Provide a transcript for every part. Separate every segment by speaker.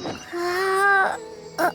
Speaker 1: Uh, uh,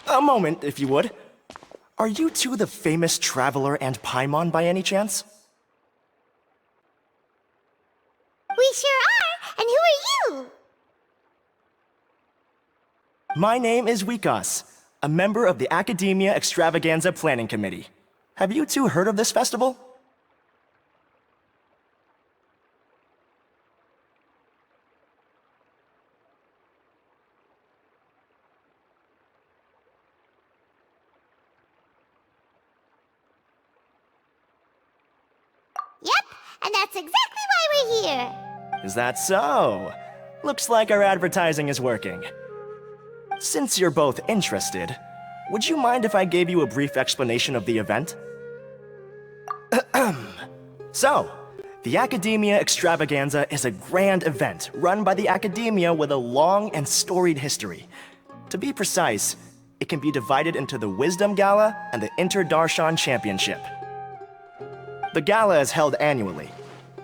Speaker 2: A moment, if you would. Are you two the famous Traveler and Paimon by any chance?
Speaker 1: we sure are, and who are you?
Speaker 2: My name is Wikas, a member of the Academia Extravaganza Planning Committee. Have you two heard of this festival?
Speaker 1: Yep, and that's exactly why we're here.
Speaker 2: Is that so? Looks like our advertising is working. Since you're both interested, would you mind if I gave you a brief explanation of the event? So, the Academia Extravaganza is a grand event run by the Academia with a long and storied history. To be precise, it can be divided into the Wisdom Gala and the Inter-Darshan Championship. The gala is held annually.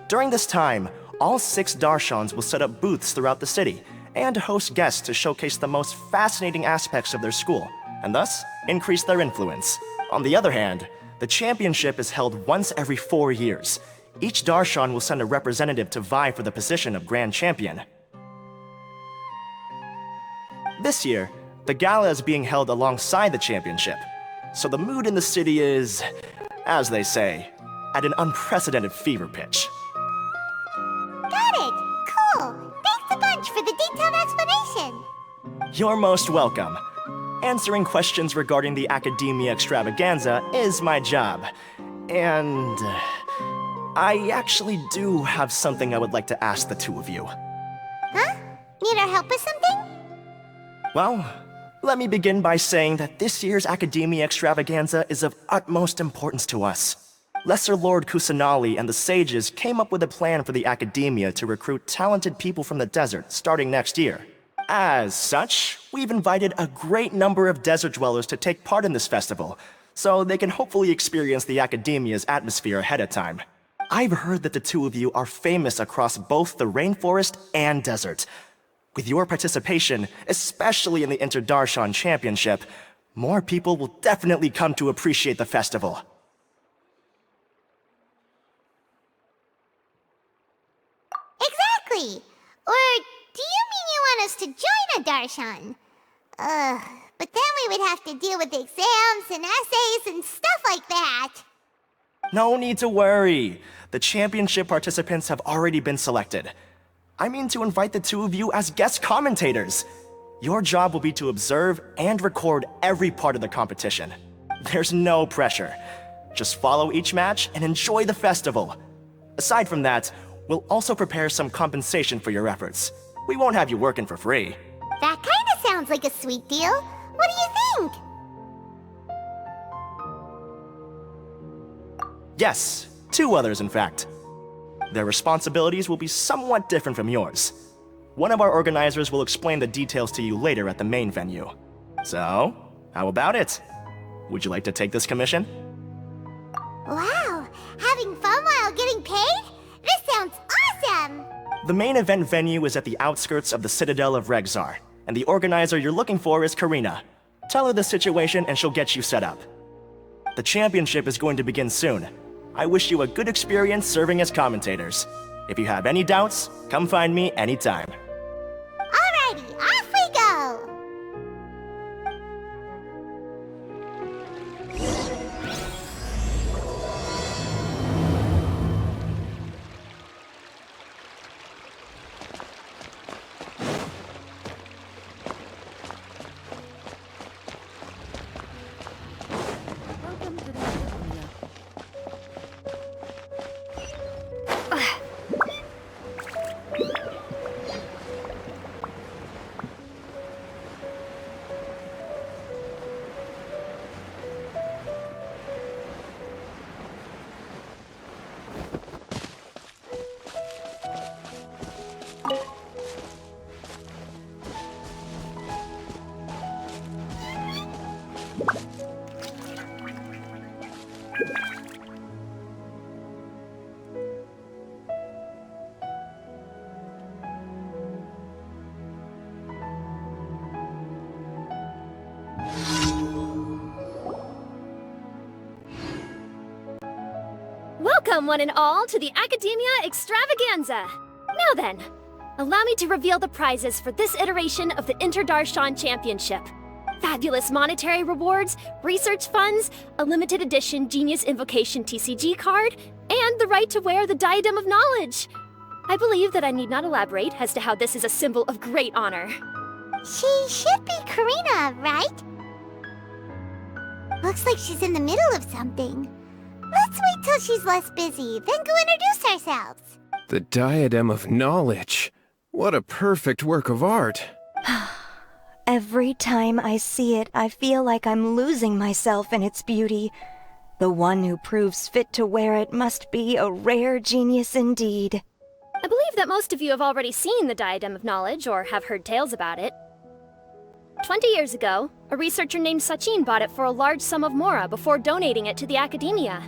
Speaker 2: During this time, all 6 Darshans will set up booths throughout the city and host guests to showcase the most fascinating aspects of their school, and thus increase their influence. On the other hand, the championship is held once every 4 years. Each Darshan will send a representative to vie for the position of Grand Champion. This year, the gala is being held alongside the championship, so the mood in the city is, as they say, at an unprecedented fever pitch.
Speaker 1: Got it. Cool. Thanks a bunch for the detailed explanation.
Speaker 2: You're most welcome. Answering questions regarding the Academia Extravaganza is my job. And I actually do have something I would like to ask the two of you.
Speaker 1: Huh? Need our help with something?
Speaker 2: Well, let me begin by saying that this year's Academia Extravaganza is of utmost importance to us. Lesser Lord Kusanali and the sages came up with a plan for the Academia to recruit talented people from the desert starting next year. As such, we've invited a great number of desert dwellers to take part in this festival, so they can hopefully experience the Academia's atmosphere ahead of time. I've heard that the two of you are famous across both the rainforest and desert. With your participation, especially in the Inter-Darshan Championship, more people will definitely come to appreciate the festival.
Speaker 1: Exactly. Or do you mean you want us to join a Darshan? But then we would have to deal with exams and essays and stuff like that.
Speaker 2: No need to worry. The championship participants have already been selected. I mean to invite the two of you as guest commentators. Your job will be to observe and record every part of the competition. There's no pressure. Just follow each match and enjoy the festival. Aside from that, we'll also prepare some compensation for your efforts. We won't have you working for free.
Speaker 1: That kinda sounds like a sweet deal. What do you think?
Speaker 2: Yes, 2 others in fact. Their responsibilities will be somewhat different from yours. One of our organizers will explain the details to you later at the main venue. So, how about it? Would you like to take this commission?
Speaker 1: Wow, having fun while getting paid? This sounds awesome!
Speaker 2: The main event venue is at the outskirts of the Citadel of Regzar, and the organizer you're looking for is Karina. Tell her the situation and she'll get you set up. The championship is going to begin soon. I wish you a good experience serving as commentators. If you have any doubts, come find me anytime.
Speaker 1: Alrighty, off we go!
Speaker 3: Welcome, one and all, to the Academia Extravaganza! Now then, allow me to reveal the prizes for this iteration of the Inter-Darshan Championship. Fabulous monetary rewards, research funds, a limited edition Genius Invocation TCG card, and the right to wear the Diadem of Knowledge. I believe that I need not elaborate as to how this is a symbol of great honor.
Speaker 1: She should be Karina, right? Looks like she's in the middle of something. Let's wait till she's less busy, then go introduce ourselves.
Speaker 4: The Diadem of Knowledge. What a perfect work of art.
Speaker 5: Every time I see it, I feel like I'm losing myself in its beauty. The one who proves fit to wear it must be a rare genius indeed.
Speaker 3: I believe that most of you have already seen the Diadem of Knowledge or have heard tales about it. 20 years ago, a researcher named Sachin bought it for a large sum of mora before donating it to the Academia.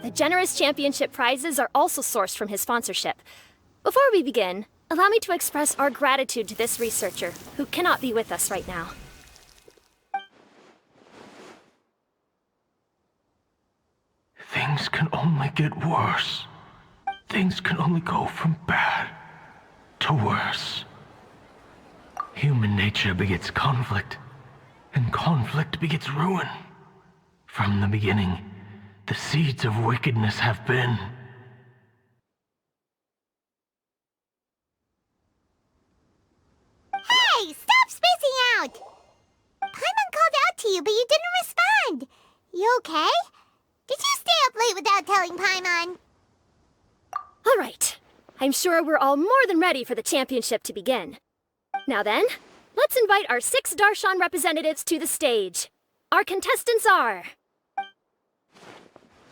Speaker 3: The generous championship prizes are also sourced from his sponsorship. Before we begin, allow me to express our gratitude to this researcher, who cannot be with us right now.
Speaker 6: Things can only get worse. Things can only go from bad to worse. Human nature begets conflict, and conflict begets ruin. From the beginning, the seeds of wickedness have been.
Speaker 1: Hey, stop spacing out! Paimon called out to you, but you didn't respond. You okay? Did you stay up late without telling Paimon?
Speaker 3: All right. I'm sure we're all more than ready for the championship to begin. Now then, let's invite our 6 Darshan representatives to the stage. Our contestants are...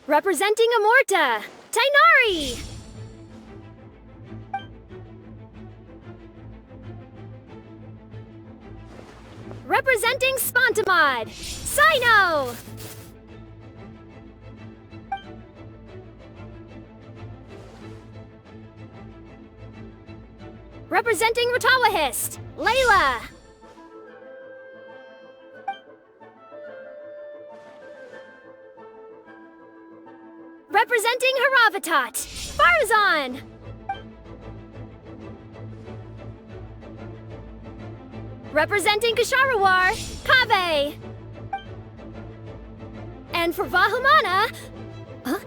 Speaker 3: representing Amorta, Tainari! Representing Spontamod, Sino! Representing Ratawahist, Layla! Representing Haravatat, Farazan! Representing Kasharawar, Kabe! And for Vahumana... Huh?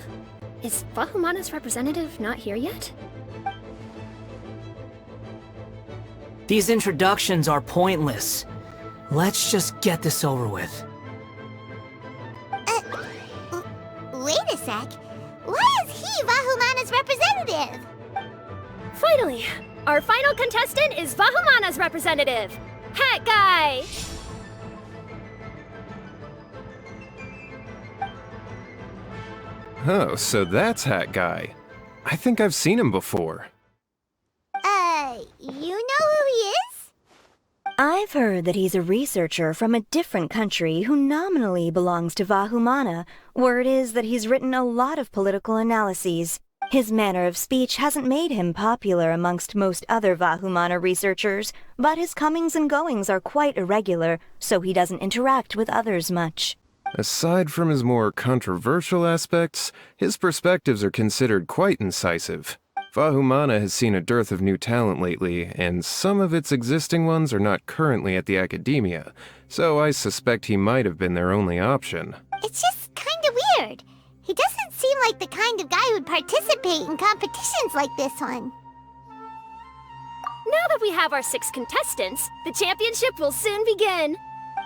Speaker 3: Is Vahumana's representative not here yet?
Speaker 7: These introductions are pointless. Let's just get this over with.
Speaker 1: Wait a sec. Why is he Vahumana's representative?
Speaker 3: Finally, our final contestant is Vahumana's representative, Hat Guy!
Speaker 4: Oh, so that's Hat Guy. I think I've seen him before.
Speaker 1: You know who he is?
Speaker 5: I've heard that he's a researcher from a different country who nominally belongs to Vahumana. Word is that he's written a lot of political analyses. His manner of speech hasn't made him popular amongst most other Vahumana researchers, but his comings and goings are quite irregular, so he doesn't interact with others much.
Speaker 4: Aside from his more controversial aspects, his perspectives are considered quite incisive. Vahumana has seen a dearth of new talent lately, and some of its existing ones are not currently at the academia, so I suspect he might have been their only option.
Speaker 1: It's just kinda weird. He doesn't seem like the kind of guy who'd participate in competitions like this one.
Speaker 3: Now that we have our 6 contestants, the championship will soon begin.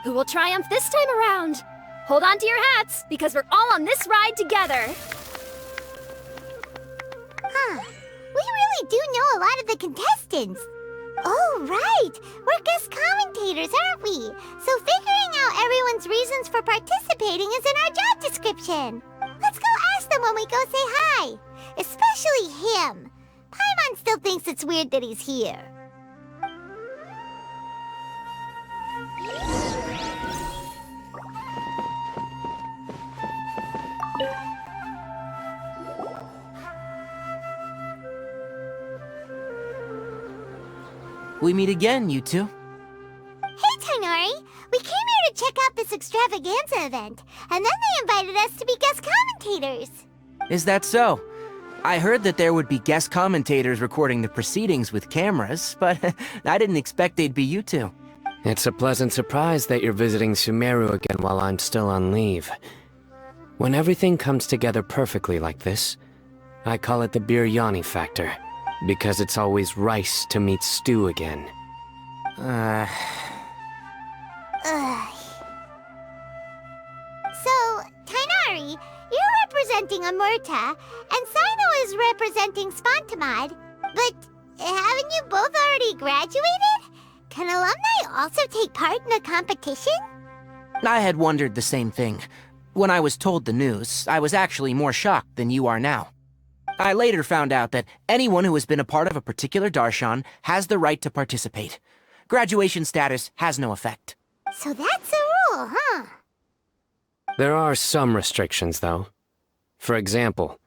Speaker 3: Who will triumph this time around? Hold on to your hats, because we're all on this ride together.
Speaker 1: Huh. We really do know a lot of the contestants. Oh, right. We're guest commentators, aren't we? So figuring out everyone's reasons for participating is in our job description. Let's go ask them when we go say hi. Especially him. Paimon still thinks it's weird that he's here.
Speaker 7: We meet again, you two.
Speaker 1: Hey, Tainari! We came here to check out this extravaganza event, and then they invited us to be guest commentators.
Speaker 7: Is that so? I heard that there would be guest commentators recording the proceedings with cameras, but I didn't expect they'd be you two.
Speaker 8: It's a pleasant surprise that you're visiting Sumeru again while I'm still on leave. When everything comes together perfectly like this, I call it the biryani factor, because it's always rice to meet stew again.
Speaker 1: Ugh. So, Tainari, you're representing Amurta, and Sino is representing Spontamod. But haven't you both already graduated? Can alumni also take part in a competition?
Speaker 7: I had wondered the same thing. When I was told the news, I was actually more shocked than you are now. I later found out that anyone who has been a part of a particular darshan has the right to participate. Graduation status has no effect.
Speaker 1: So that's the rule, huh?
Speaker 8: There are some restrictions, though. For example,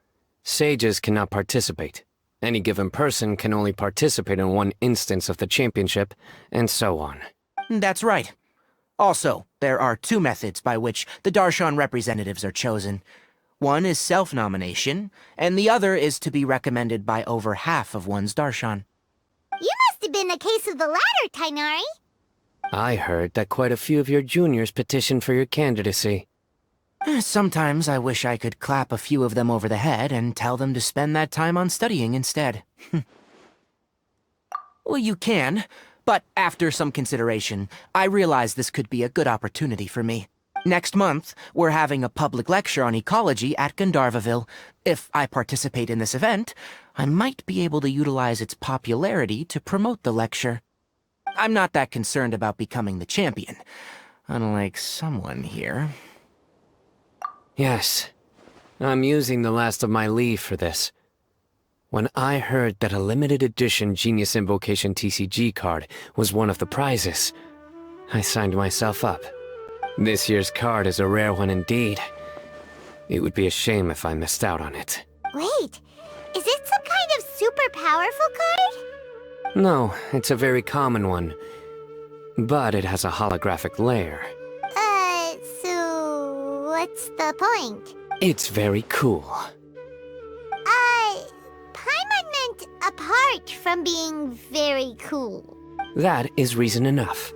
Speaker 8: sages cannot participate. Any given person can only participate in one instance of the championship, and so on.
Speaker 7: That's right. Also, there are 2 methods by which the darshan representatives are chosen. One is self-nomination, and the other is to be recommended by over half of one's darshan.
Speaker 1: You must have been a case of the latter, Tainari.
Speaker 8: I heard that quite a few of your juniors petitioned for your candidacy.
Speaker 7: Sometimes I wish I could clap a few of them over the head and tell them to spend that time on studying instead. Well, you can, but after some consideration, I realize this could be a good opportunity for me. Next month, we're having a public lecture on ecology at Gandharvaville. If I participate in this event, I might be able to utilize its popularity to promote the lecture. I'm not that concerned about becoming the champion, unlike someone here.
Speaker 8: Yes, I'm using the last of my leave for this. When I heard that a limited edition Genius Invocation TCG card was one of the prizes, I signed myself up. This year's card is a rare one indeed. It would be a shame if I missed out on it.
Speaker 1: Wait, is it some kind of super powerful card?
Speaker 8: No, it's a very common one. But it has a holographic layer.
Speaker 1: So what's the point?
Speaker 8: It's very cool.
Speaker 1: Paimon meant apart from being very cool.
Speaker 8: That is reason enough.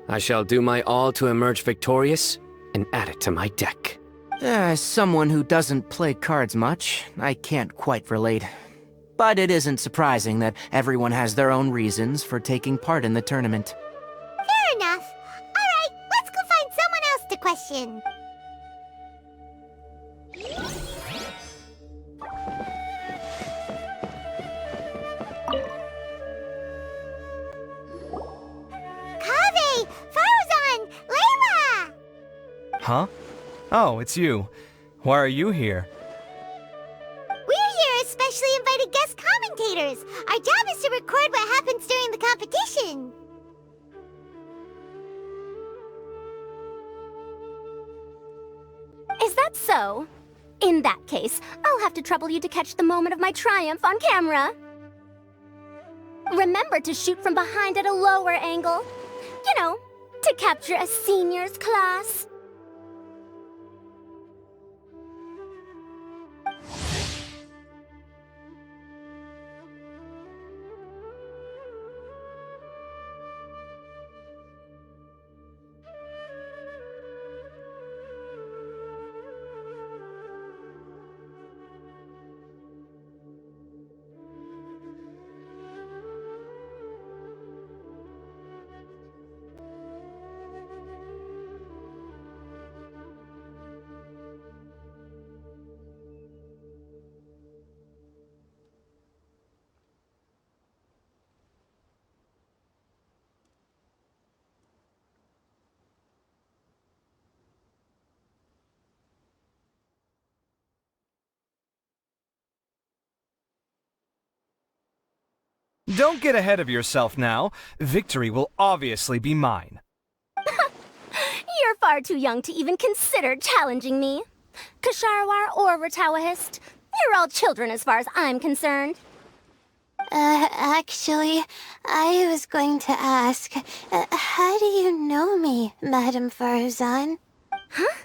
Speaker 8: I shall do my all to emerge victorious and add it to my deck.
Speaker 7: As someone who doesn't play cards much, I can't quite relate. But it isn't surprising that everyone has their own reasons for taking part in the tournament.
Speaker 1: Fair enough. Alright, let's go find someone else to question.
Speaker 9: Huh? Oh, it's you. Why are you here?
Speaker 1: We're here as specially invited guest commentators. Our job is to record what happens during the competition.
Speaker 3: Is that so? In that case, I'll have to trouble you to catch the moment of my triumph on camera. Remember to shoot from behind at a lower angle. You know, to capture a senior's class.
Speaker 9: Don't get ahead of yourself now. Victory will obviously be mine.
Speaker 3: You're far too young to even consider challenging me. Kasharawar or Ratawahist, you're all children as far as I'm concerned.
Speaker 1: Actually, I was going to ask, how do you know me, Madame Faruzan?
Speaker 3: Huh?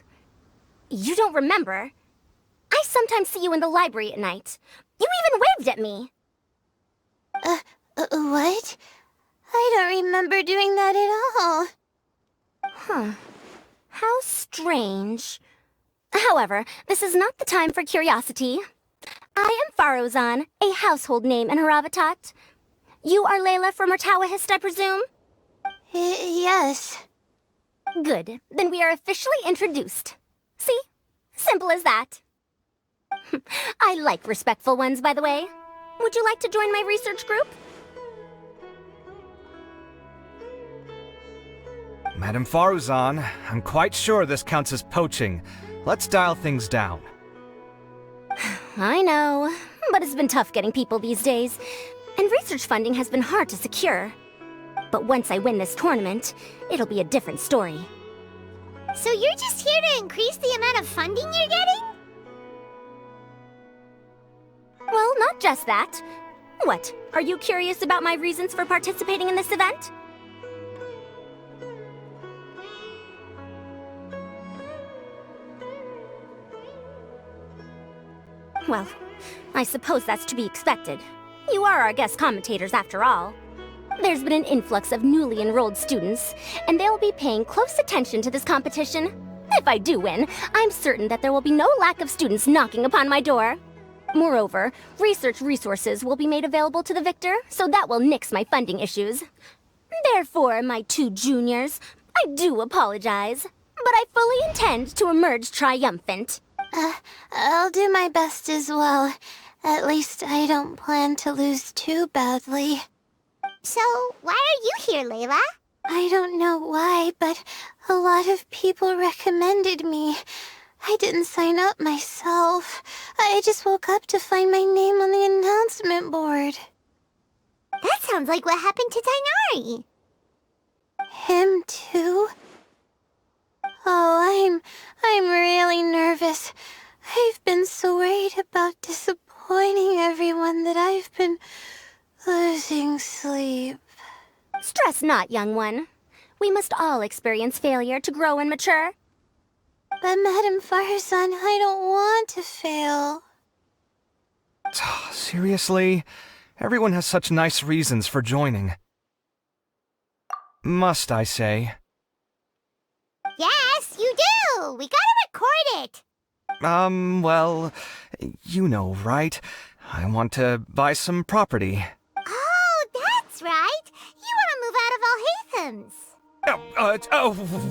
Speaker 3: You don't remember? I sometimes see you in the library at night. You even waved at me.
Speaker 1: What? I don't remember doing that at all.
Speaker 3: Huh. How strange. However, this is not the time for curiosity. I am Faruzan, a household name in Haravatat. You are Layla from Ratawahist, I presume?
Speaker 1: Yes.
Speaker 3: Good. Then we are officially introduced. See? Simple as that. I like respectful ones, by the way. Would you like to join my research group?
Speaker 9: Madame Faruzan, I'm quite sure this counts as poaching. Let's dial things down.
Speaker 3: I know, but it's been tough getting people these days, and research funding has been hard to secure. But once I win this tournament, it'll be a different story.
Speaker 1: So you're just here to increase the amount of funding you're getting?
Speaker 3: Well, not just that. What, are you curious about my reasons for participating in this event? Well, I suppose that's to be expected. You are our guest commentators after all. There's been an influx of newly enrolled students, and they'll be paying close attention to this competition. If I do win, I'm certain that there will be no lack of students knocking upon my door. Moreover, research resources will be made available to the victor, so that will nix my funding issues. Therefore, my two juniors, I do apologize, but I fully intend to emerge triumphant.
Speaker 1: I'll do my best as well. At least I don't plan to lose too badly. So, why are you here, Layla? I don't know why, but a lot of people recommended me. I didn't sign up myself. I just woke up to find my name on the announcement board. That sounds like what happened to Tainari. Him too? Oh, I'm really nervous. I've been so worried about disappointing everyone that I've been losing sleep.
Speaker 3: Stress not, young one. We must all experience failure to grow and mature.
Speaker 1: But Madame Faruzan, I don't want to fail.
Speaker 9: Seriously? Everyone has such nice reasons for joining. Must I say?
Speaker 1: Yes, you do! We gotta record it!
Speaker 9: Well, you know, right? I want to buy some property.
Speaker 1: Oh, that's right! You want to move out of Alhatham's.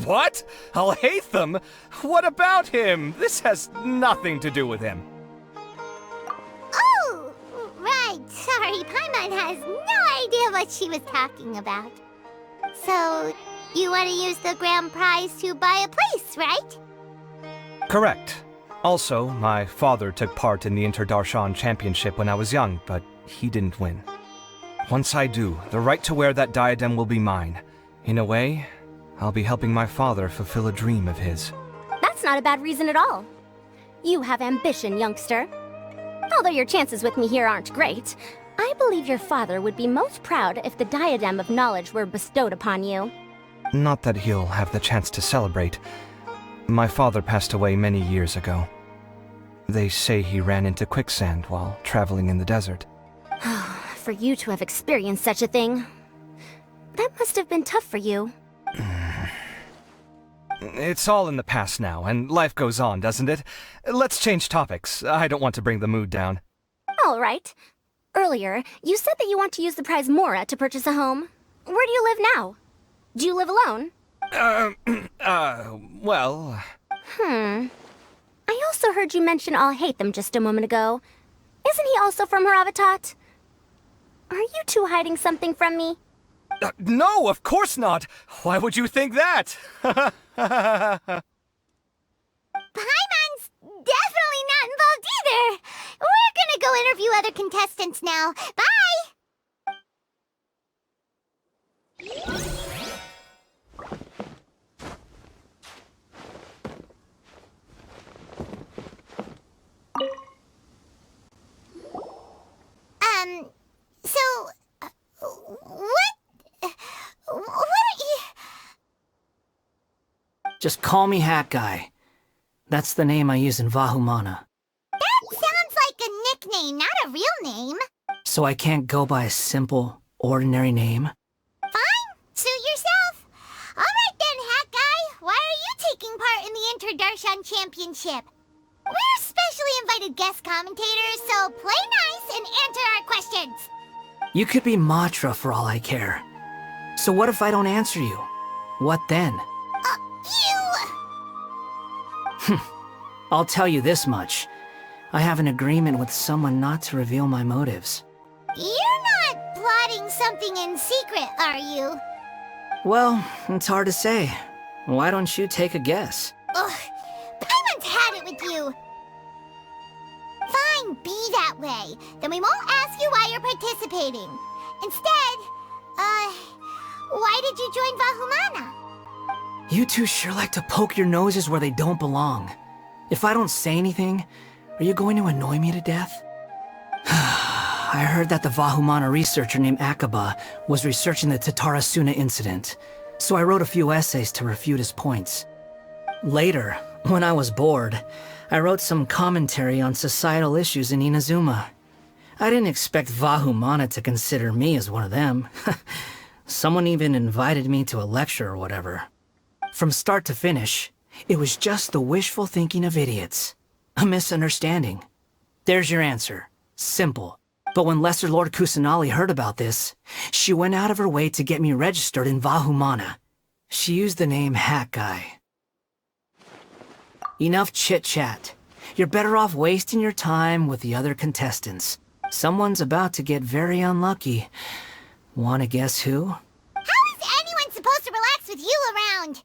Speaker 9: What? Alhaitham? What about him? This has nothing to do with him.
Speaker 1: Oh, right. Sorry, Paimon has no idea what she was talking about. So, you want to use the grand prize to buy a place, right?
Speaker 9: Correct. Also, my father took part in the Interdarshan Championship when I was young, but he didn't win. Once I do, the right to wear that diadem will be mine. In a way, I'll be helping my father fulfill a dream of his.
Speaker 10: That's not a bad reason at all. You have ambition, youngster. Although your chances with me here aren't great, I believe your father would be most proud if the diadem of knowledge were bestowed upon you.
Speaker 9: Not that he'll have the chance to celebrate. My father passed away many years ago. They say he ran into quicksand while traveling in the desert.
Speaker 10: For you to have experienced such a thing, that must have been tough for you.
Speaker 9: It's all in the past now, and life goes on, doesn't it? Let's change topics. I don't want to bring the mood down.
Speaker 10: All right. Earlier, you said that you want to use the prize Mora to purchase a home. Where do you live now? Do you live alone?
Speaker 9: Well...
Speaker 10: I also heard you mention I'll hate them just a moment ago. Isn't he also from Haravatat? Are you two hiding something from me?
Speaker 9: No, of course not! Why would you think that?
Speaker 1: Paimon's definitely not involved either. We're gonna go interview other contestants now. Bye! What are you...
Speaker 11: Just call me Hat Guy. That's the name I use in Vahumana.
Speaker 1: That sounds like a nickname, not a real name.
Speaker 11: So I can't go by a simple, ordinary name?
Speaker 1: Fine, suit yourself. Alright then, Hat Guy, why are you taking part in the Interdarshan Championship? We're specially invited guest commentators, so play nice and answer our questions.
Speaker 11: You could be Matra for all I care. So what if I don't answer you? What then? I'll tell you this much. I have an agreement with someone not to reveal my motives.
Speaker 1: You're not plotting something in secret, are you?
Speaker 11: Well, it's hard to say. Why don't you take a guess?
Speaker 1: Ugh, Paimon's had it with you. Fine, be that way. Then we won't ask you why you're participating. Instead, why did you join Vahumana?
Speaker 11: You two sure like to poke your noses where they don't belong. If I don't say anything, are you going to annoy me to death? I heard that the Vahumana researcher named Akaba was researching the Tatarasuna incident, so I wrote a few essays to refute his points. Later, when I was bored, I wrote some commentary on societal issues in Inazuma. I didn't expect Vahumana to consider me as one of them. Someone even invited me to a lecture or whatever. From start to finish, it was just the wishful thinking of idiots. A misunderstanding. There's your answer. Simple. But when Lesser Lord Kusanali heard about this, she went out of her way to get me registered in Vahumana. She used the name Hat Guy. Enough chit-chat. You're better off wasting your time with the other contestants. Someone's about to get very unlucky. Wanna guess who?
Speaker 1: How is anyone supposed to relax with you around?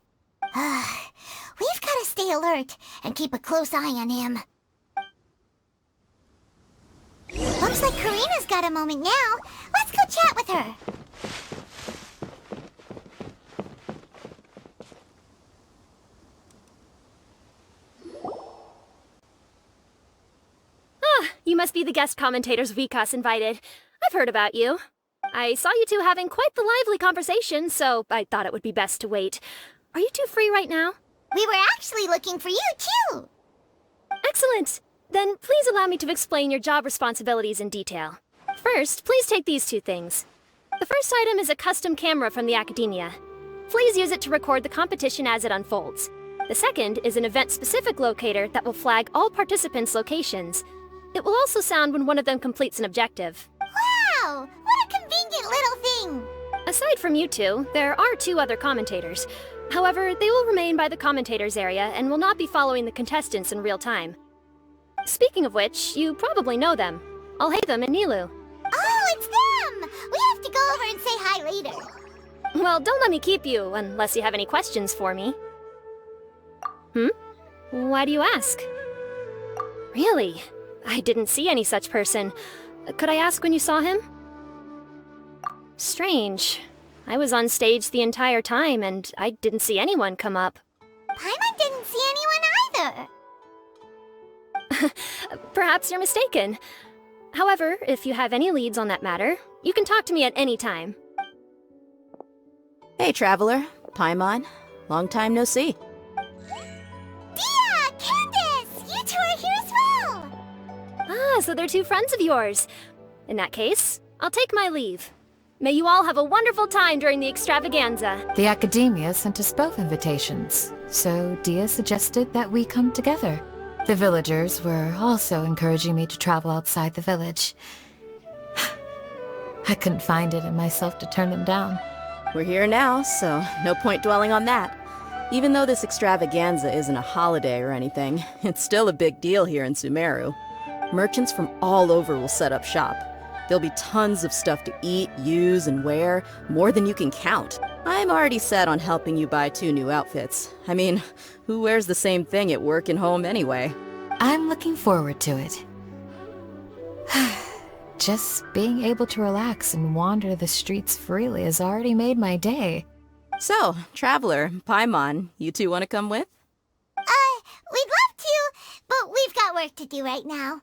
Speaker 1: We've gotta stay alert and keep a close eye on him. Looks like Karina's got a moment now. Let's go chat with her.
Speaker 3: You must be the guest commentators Vikas invited. I've heard about you. I saw you two having quite the lively conversation, so I thought it would be best to wait. Are you two free right now?
Speaker 1: We were actually looking for you, too.
Speaker 3: Excellent! Then please allow me to explain your job responsibilities in detail. First, please take these two things. The first item is a custom camera from the Academia. Please use it to record the competition as it unfolds. The second is an event-specific locator that will flag all participants' locations. It will also sound when one of them completes an objective.
Speaker 1: Wow! What a convenient little thing!
Speaker 3: Aside from you two, there are two other commentators. However, they will remain by the commentators area and will not be following the contestants in real time. Speaking of which, you probably know them. I'll hey them in Nilu.
Speaker 1: Oh, it's them! We have to go over and say hi later.
Speaker 3: Well, don't let me keep you, unless you have any questions for me. Why do you ask? Really? I didn't see any such person. Could I ask when you saw him? Strange. I was on stage the entire time, and I didn't see anyone come up.
Speaker 1: Paimon didn't see anyone either.
Speaker 3: Perhaps you're mistaken. However, if you have any leads on that matter, you can talk to me at any time.
Speaker 12: Hey, Traveler. Paimon. Long time no see.
Speaker 1: Dia! Candace! You two are here as well!
Speaker 3: Ah, so they're two friends of yours. In that case, I'll take my leave. May you all have a wonderful time during the extravaganza.
Speaker 13: The Academia sent us both invitations, so Dia suggested that we come together. The villagers were also encouraging me to travel outside the village. I couldn't find it in myself to turn them down.
Speaker 12: We're here now, so no point dwelling on that. Even though this extravaganza isn't a holiday or anything, it's still a big deal here in Sumeru. Merchants from all over will set up shop. There'll be tons of stuff to eat, use, and wear, more than you can count. I'm already set on helping you buy 2 new outfits. I mean, who wears the same thing at work and home anyway?
Speaker 13: I'm looking forward to it. Just being able to relax and wander the streets freely has already made my day.
Speaker 12: So, Traveler, Paimon, you two want to come with?
Speaker 1: We'd love to, but we've got work to do right now.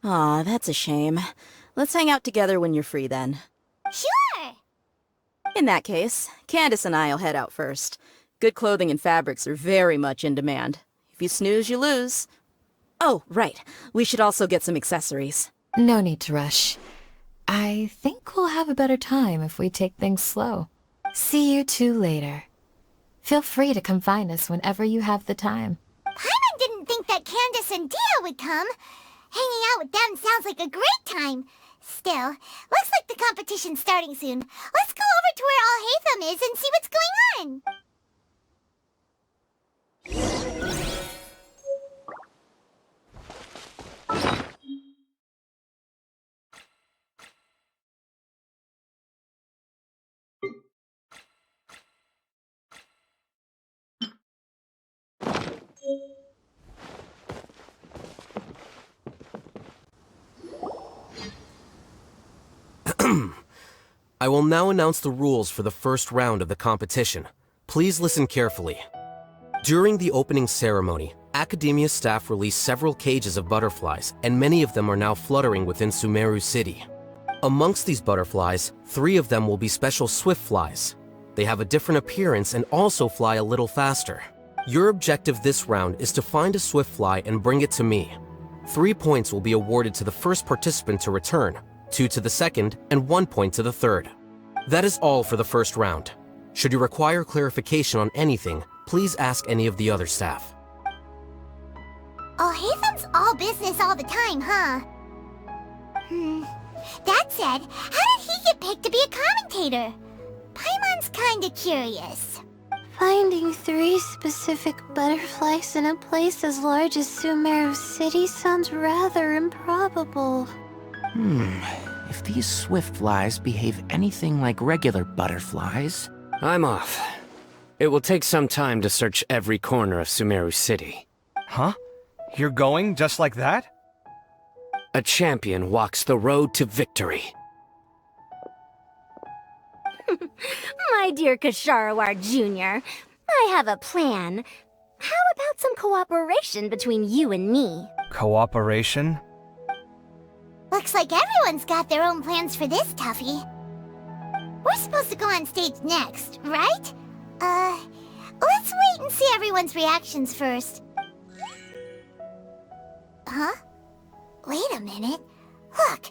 Speaker 12: Aw, that's a shame. Let's hang out together when you're free then.
Speaker 1: Sure!
Speaker 12: In that case, Candace and I'll head out first. Good clothing and fabrics are very much in demand. If you snooze, you lose. Oh, right. We should also get some accessories.
Speaker 13: No need to rush. I think we'll have a better time if we take things slow. See you two later. Feel free to come find us whenever you have the time.
Speaker 1: Paimon didn't think that Candace and Dia would come. Hanging out with them sounds like a great time. Still, looks like the competition's starting soon. Let's go over to where Alhaitham is and see what's going on.
Speaker 14: I will now announce the rules for the first round of the competition. Please listen carefully. During the opening ceremony, Academia staff released several cages of butterflies, and many of them are now fluttering within Sumeru City. Amongst these butterflies, 3 of them will be special swift flies. They have a different appearance and also fly a little faster. Your objective this round is to find a swift fly and bring it to me. 3 points will be awarded to the first participant to return, 2 to the second, and 1 point to the third. That is all for the first round. Should you require clarification on anything, please ask any of the other staff.
Speaker 1: Alhaitham's all business all the time, huh? That said, how did he get picked to be a commentator? Paimon's kinda curious.
Speaker 15: Finding 3 specific butterflies in a place as large as Sumeru City sounds rather improbable.
Speaker 7: If these swift flies behave anything like regular butterflies...
Speaker 8: I'm off. It will take some time to search every corner of Sumeru City.
Speaker 9: Huh? You're going just like that?
Speaker 8: A champion walks the road to victory.
Speaker 10: My dear Kasharawar Jr., I have a plan. How about some cooperation between you and me?
Speaker 9: Cooperation?
Speaker 1: Looks like everyone's got their own plans for this, Tuffy. We're supposed to go on stage next, right? Let's wait and see everyone's reactions first. Huh? Wait a minute. Look,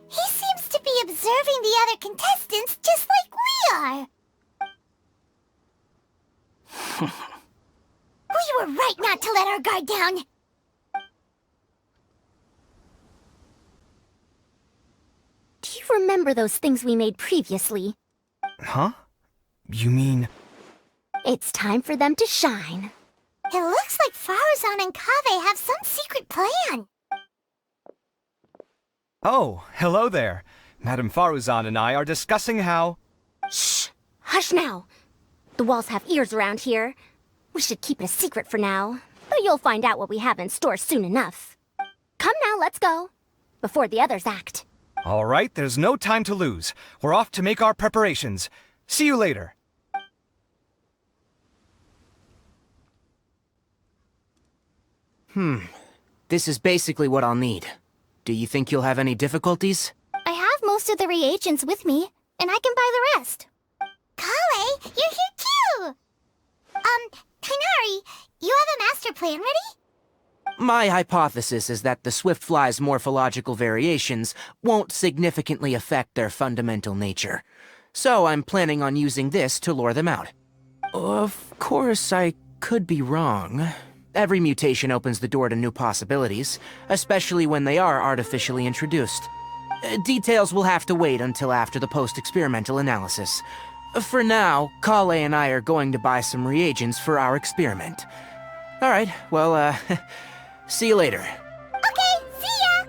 Speaker 1: he seems to be observing the other contestants just like we are. We were right not to let our guard down.
Speaker 10: Do you remember those things we made previously?
Speaker 9: Huh? You mean...
Speaker 10: It's time for them to shine.
Speaker 1: It looks like Faruzan and Kaveh have some secret plan.
Speaker 9: Oh, hello there. Madame Faruzan and I are discussing how...
Speaker 10: Shh! Hush now! The walls have ears around here. We should keep it a secret for now, though you'll find out what we have in store soon enough. Come now, let's go. Before the others act.
Speaker 9: All right, there's no time to lose. We're off to make our preparations. See you later.
Speaker 7: This is basically what I'll need. Do you think you'll have any difficulties?
Speaker 1: I have most of the reagents with me, and I can buy the rest. Kale, you're here too! Kainari, you have a master plan ready?
Speaker 7: My hypothesis is that the Swiftfly's morphological variations won't significantly affect their fundamental nature. So I'm planning on using this to lure them out. Of course, I could be wrong. Every mutation opens the door to new possibilities, especially when they are artificially introduced. Details will have to wait until after the post-experimental analysis. For now, Kale and I are going to buy some reagents for our experiment. Alright, well, see you later.
Speaker 1: Okay, see ya!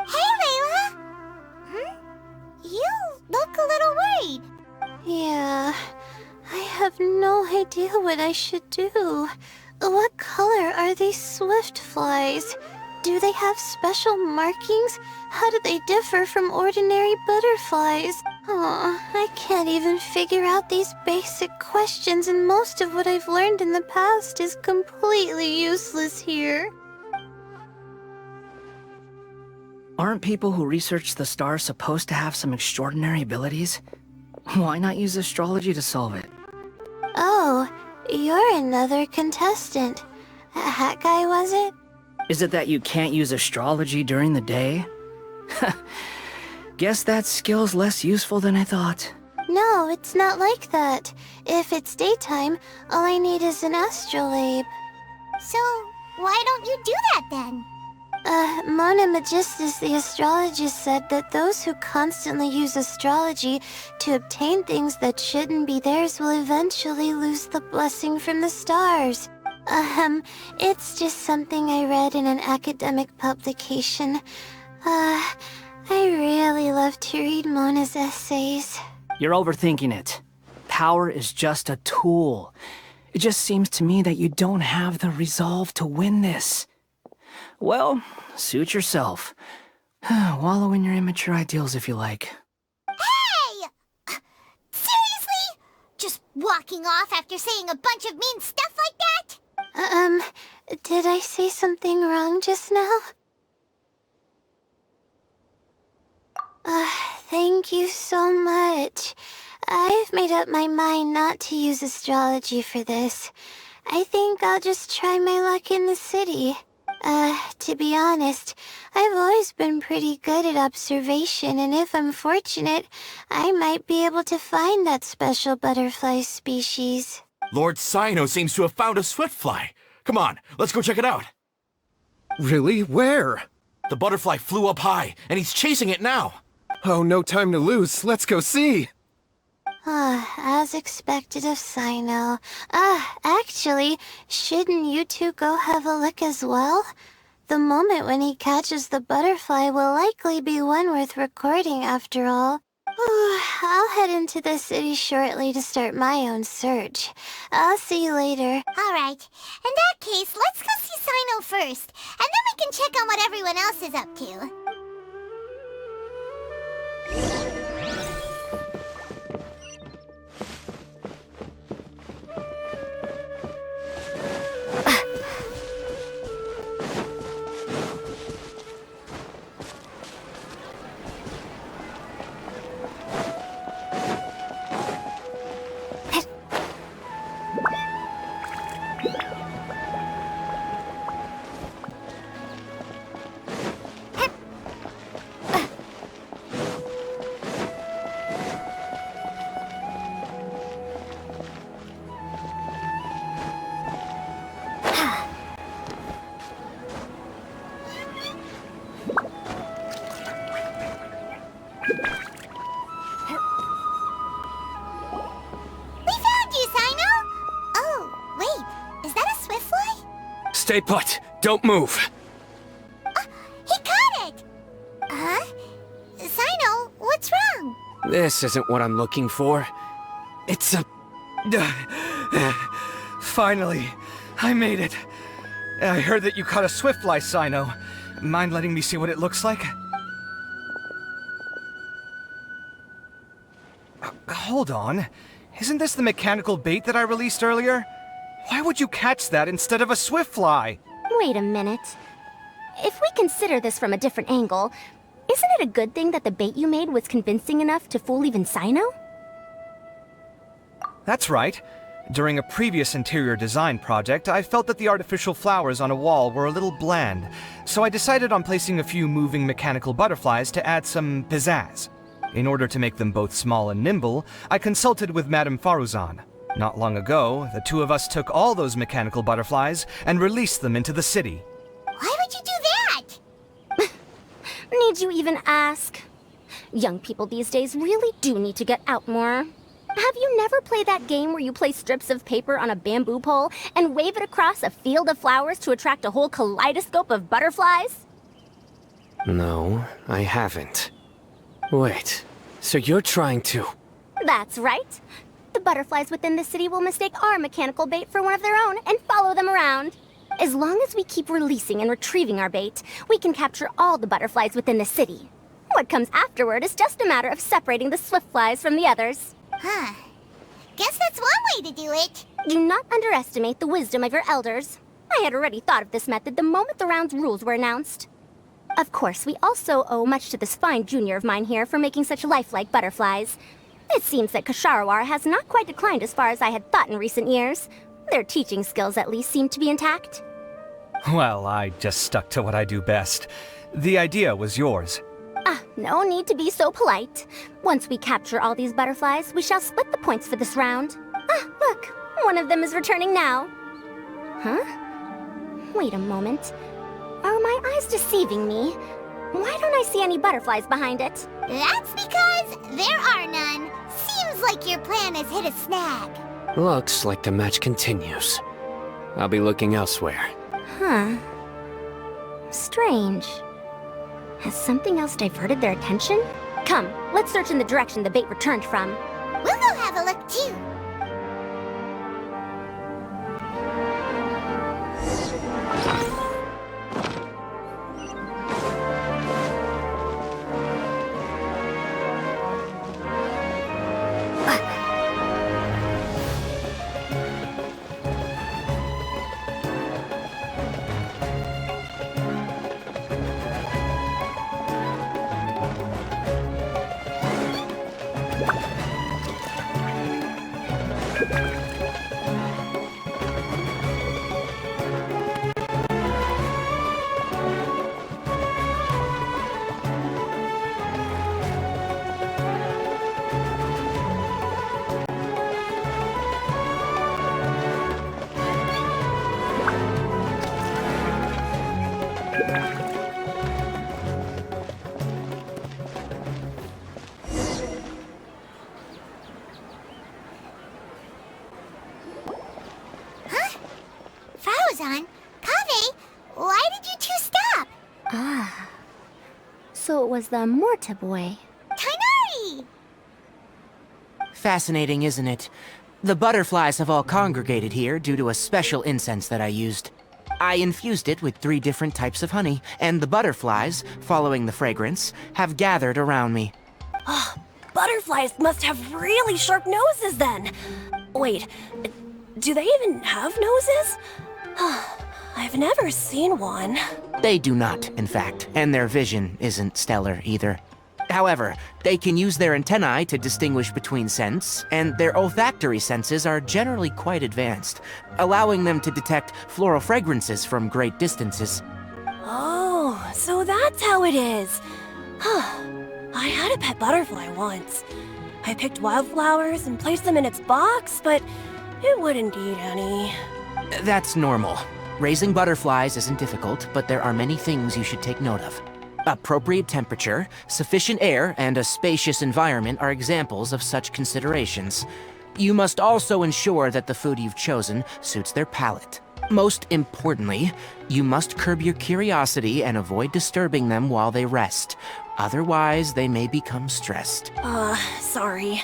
Speaker 1: Hey, Layla! You look a little worried.
Speaker 15: Yeah, I have no idea what I should do. What color are these swift flies? Do they have special markings? How do they differ from ordinary butterflies? Oh, I can't even figure out these basic questions, and most of what I've learned in the past is completely useless here.
Speaker 11: Aren't people who research the stars supposed to have some extraordinary abilities? Why not use astrology to solve it?
Speaker 15: Oh, you're another contestant. That guy, was it?
Speaker 11: Is it that you can't use astrology during the day? Guess that skill's less useful than I thought.
Speaker 15: No, it's not like that. If it's daytime, all I need is an astrolabe.
Speaker 1: So, why don't you do that then?
Speaker 15: Mona Magistus, the astrologist, said that those who constantly use astrology to obtain things that shouldn't be theirs will eventually lose the blessing from the stars. It's just something I read in an academic publication. I really love to read Mona's essays.
Speaker 11: You're overthinking it. Power is just a tool. It just seems to me that you don't have the resolve to win this. Well, suit yourself. Wallow in your immature ideals if you like.
Speaker 1: Hey! Seriously? Just walking off after saying a bunch of mean stuff like that?
Speaker 15: Did I say something wrong just now? Thank you so much. I've made up my mind not to use astrology for this. I think I'll just try my luck in the city. To be honest, I've always been pretty good at observation, and if I'm fortunate, I might be able to find that special butterfly species.
Speaker 16: Lord Sino seems to have found a swiftfly. Come on, let's go check it out.
Speaker 4: Really? Where?
Speaker 16: The butterfly flew up high, and he's chasing it now.
Speaker 4: Oh, no time to lose. Let's go see.
Speaker 15: As expected of Sino. Actually, shouldn't you two go have a look as well? The moment when he catches the butterfly will likely be one worth recording after all. I'll head into the city shortly to start my own search. I'll see you later.
Speaker 1: Alright, in that case, let's go see Sino first, and then we can check on what everyone else is up to.
Speaker 8: Stay put. Don't move.
Speaker 1: He caught it! Huh? Sino, what's wrong?
Speaker 8: This isn't what I'm looking for. It's a...
Speaker 9: Finally, I made it. I heard that you caught a swiftfly, Sino. Mind letting me see what it looks like? Hold on. Isn't this the mechanical bait that I released earlier? Why would you catch that instead of a swiftfly?
Speaker 10: Wait a minute. If we consider this from a different angle, isn't it a good thing that the bait you made was convincing enough to fool even Sino?
Speaker 9: That's right. During a previous interior design project, I felt that the artificial flowers on a wall were a little bland, so I decided on placing a few moving mechanical butterflies to add some pizzazz. In order to make them both small and nimble, I consulted with Madame Faruzan. Not long ago, the two of us took all those mechanical butterflies and released them into the city.
Speaker 1: Why would you do that?
Speaker 10: Need you even ask? Young people these days really do need to get out more. Have you never played that game where you place strips of paper on a bamboo pole and wave it across a field of flowers to attract a whole kaleidoscope of butterflies?
Speaker 8: No, I haven't. Wait, so you're trying to...
Speaker 10: That's right. The butterflies within the city will mistake our mechanical bait for one of their own and follow them around. As long as we keep releasing and retrieving our bait, we can capture all the butterflies within the city. What comes afterward is just a matter of separating the swift flies from the others.
Speaker 1: Huh. Guess that's one way to do it.
Speaker 10: Do not underestimate the wisdom of your elders. I had already thought of this method the moment the round's rules were announced. Of course, we also owe much to this fine junior of mine here for making such lifelike butterflies. It seems that Kasharawar has not quite declined as far as I had thought in recent years. Their teaching skills at least seem to be intact.
Speaker 9: Well, I just stuck to what I do best. The idea was yours.
Speaker 10: No need to be so polite. Once we capture all these butterflies, we shall split the points for this round. Look, one of them is returning now. Huh? Wait a moment. Are my eyes deceiving me? Why don't I see any butterflies behind it?
Speaker 1: That's because there are none. Seems like your plan has hit a snag.
Speaker 8: Looks like the match continues. I'll be looking elsewhere.
Speaker 10: Huh. Strange. Has something else diverted their attention? Come, let's search in the direction the bait returned from.
Speaker 1: We'll go have a look too. Faruzan, Kaveh, why did you two stop?
Speaker 10: So it was the Morta boy.
Speaker 1: Tainari!
Speaker 7: Fascinating, isn't it? The butterflies have all congregated here due to a special incense that I used. I infused it with 3 different types of honey, and the butterflies, following the fragrance, have gathered around me.
Speaker 17: Butterflies must have really sharp noses then. Wait, do they even have noses? I've never seen one.
Speaker 7: They do not, in fact, and their vision isn't stellar either. However, they can use their antennae to distinguish between scents, and their olfactory senses are generally quite advanced, allowing them to detect floral fragrances from great distances.
Speaker 17: Oh, so that's how it is. I had a pet butterfly once. I picked wildflowers and placed them in its box, but it wouldn't eat any.
Speaker 7: That's normal. Raising butterflies isn't difficult, but there are many things you should take note of. Appropriate temperature, sufficient air, and a spacious environment are examples of such considerations. You must also ensure that the food you've chosen suits their palate. Most importantly, you must curb your curiosity and avoid disturbing them while they rest. Otherwise, they may become stressed.
Speaker 17: Sorry.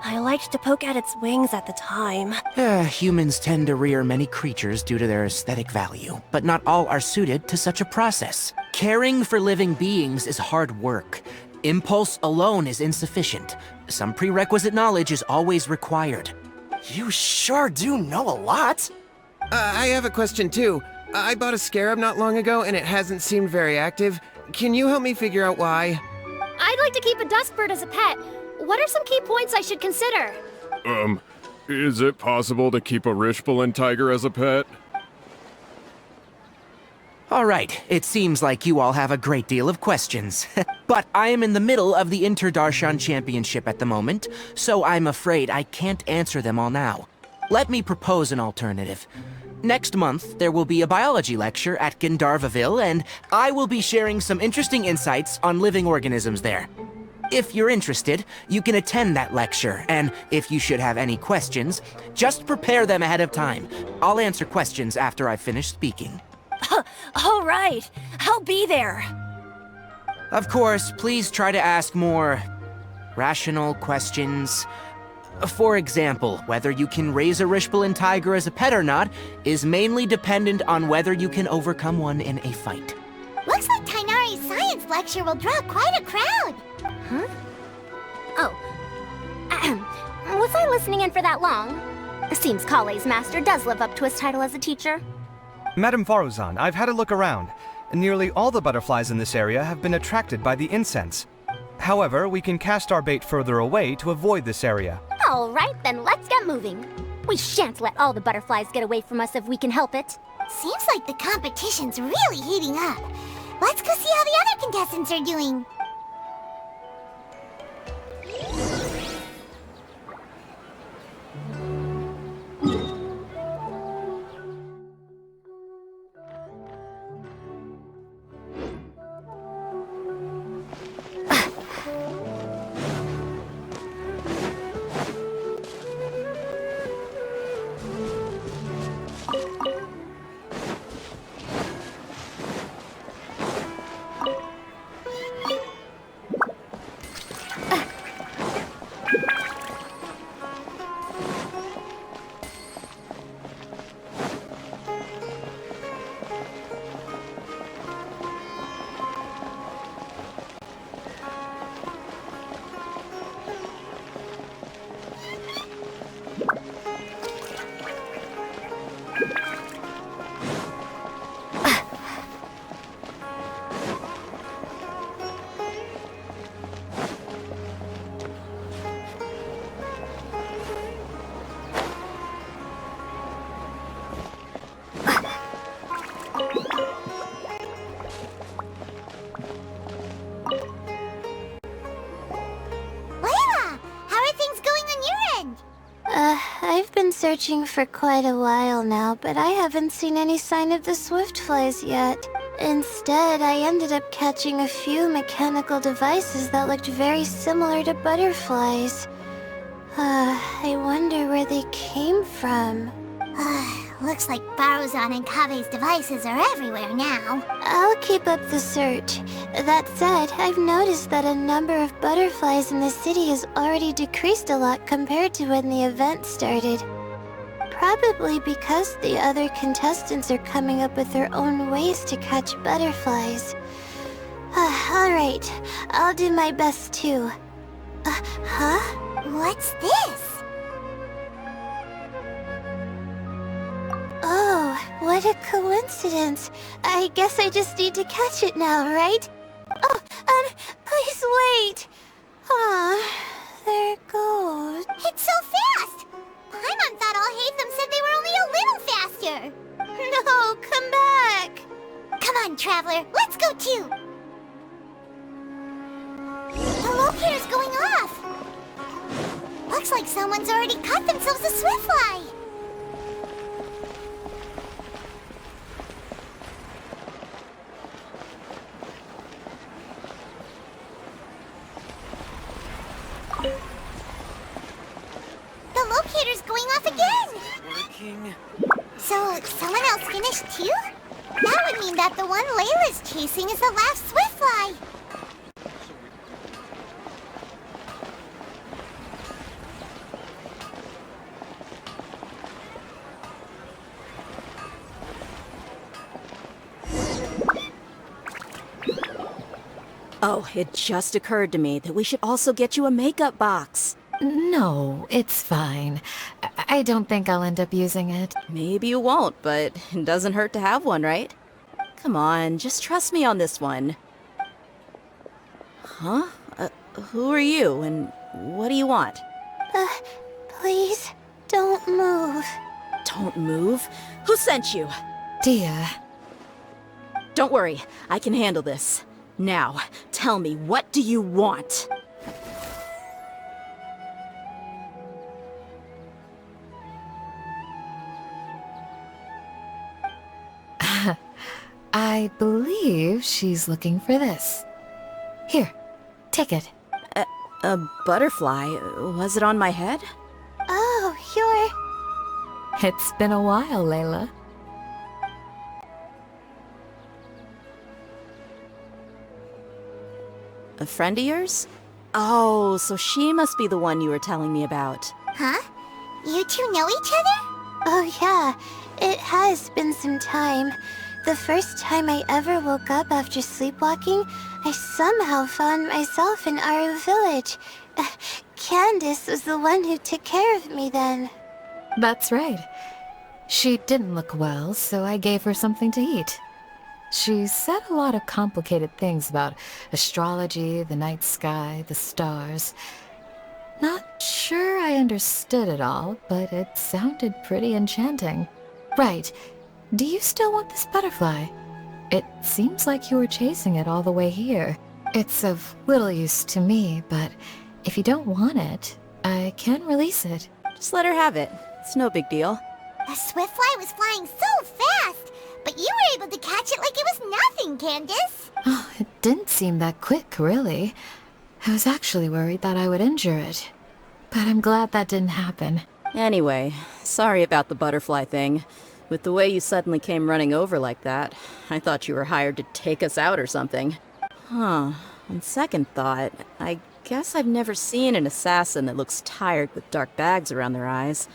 Speaker 17: I liked to poke at its wings at the time.
Speaker 7: Humans tend to rear many creatures due to their aesthetic value, but not all are suited to such a process. Caring for living beings is hard work. Impulse alone is insufficient. Some prerequisite knowledge is always required.
Speaker 2: You sure do know a lot.
Speaker 4: I have a question too. I bought a scarab not long ago and it hasn't seemed very active. Can you help me figure out why?
Speaker 3: I'd like to keep a dustbird as a pet. What are some key points I should consider?
Speaker 18: Is it possible to keep a Rishbalin tiger as a pet?
Speaker 7: All right, it seems like you all have a great deal of questions. But I am in the middle of the Interdarshan Championship at the moment, so I'm afraid I can't answer them all now. Let me propose an alternative. Next month, there will be a biology lecture at Gandharvaville, and I will be sharing some interesting insights on living organisms there. If you're interested, you can attend that lecture, and if you should have any questions, just prepare them ahead of time. I'll answer questions after I've finished speaking.
Speaker 17: All right, I'll be there.
Speaker 7: Of course, please try to ask more rational questions. For example, whether you can raise a Rishbalin tiger as a pet or not is mainly dependent on whether you can overcome one in a fight.
Speaker 1: Looks like Tainari's science lecture will draw quite a crowd.
Speaker 10: Huh? Oh. Was I listening in for that long? Seems Kale's master does live up to his title as a teacher.
Speaker 9: Madam Faruzan, I've had a look around. Nearly all the butterflies in this area have been attracted by the incense. However, we can cast our bait further away to avoid this area.
Speaker 10: All right, then let's get moving. We shan't let all the butterflies get away from us if we can help it.
Speaker 1: Seems like the competition's really heating up. Let's go see how the other contestants are doing.
Speaker 15: I've been searching for quite a while now, but I haven't seen any sign of the swiftflies yet. Instead, I ended up catching a few mechanical devices that looked very similar to butterflies. I wonder where they came from.
Speaker 1: Looks like Baruzan and Kabe's devices are everywhere now.
Speaker 15: I'll keep up the search. That said, I've noticed that a number of butterflies in the city has already decreased a lot compared to when the event started. Probably because the other contestants are coming up with their own ways to catch butterflies. Alright, I'll do my best too. Huh?
Speaker 1: What's this?
Speaker 15: Oh, what a coincidence. I guess I just need to catch it now, right? Oh, please wait. There it goes.
Speaker 1: It's so fast! Paimon thought all Hatham said they were only a little faster.
Speaker 15: No, come back.
Speaker 1: Come on, Traveler, let's go too. The locator's going off. Looks like someone's already caught themselves a swiftfly. The locator's going off again!
Speaker 8: Working.
Speaker 1: So, someone else finished too? That would mean that the one Layla's chasing is the last swiftfly.
Speaker 12: Oh, it just occurred to me that we should also get you a makeup box.
Speaker 13: No, it's fine. I don't think I'll end up using it.
Speaker 12: Maybe you won't, but it doesn't hurt to have one, right? Come on, just trust me on this one. Huh? Who are you, and what do you want?
Speaker 15: Please, don't move.
Speaker 12: Don't move? Who sent you?
Speaker 13: Dear.
Speaker 12: Don't worry, I can handle this. Now, tell me, what do you want?
Speaker 13: I believe she's looking for this. Here, take it.
Speaker 12: A butterfly? Was it on my head?
Speaker 15: Oh, you're...
Speaker 13: It's been a while, Layla.
Speaker 12: A friend of yours? Oh, so she must be the one you were telling me about.
Speaker 1: Huh? You two know each other?
Speaker 15: Oh yeah, it has been some time. The first time I ever woke up after sleepwalking, I somehow found myself in our village. Candace was the one who took care of me then.
Speaker 13: That's right. She didn't look well, so I gave her something to eat. She said a lot of complicated things about astrology, the night sky, the stars. Not sure I understood it all, but it sounded pretty enchanting. Right. Do you still want this butterfly? It seems like you were chasing it all the way here. It's of little use to me, but if you don't want it, I can release it.
Speaker 12: Just let her have it. It's no big deal.
Speaker 1: A swiftfly was flying so fast, but you were able to catch it like it was nothing, Candace.
Speaker 13: Oh, it didn't seem that quick, really. I was actually worried that I would injure it. But I'm glad that didn't happen.
Speaker 12: Anyway, sorry about the butterfly thing. With the way you suddenly came running over like that, I thought you were hired to take us out or something. Huh. On second thought, I guess I've never seen an assassin that looks tired with dark bags around their eyes.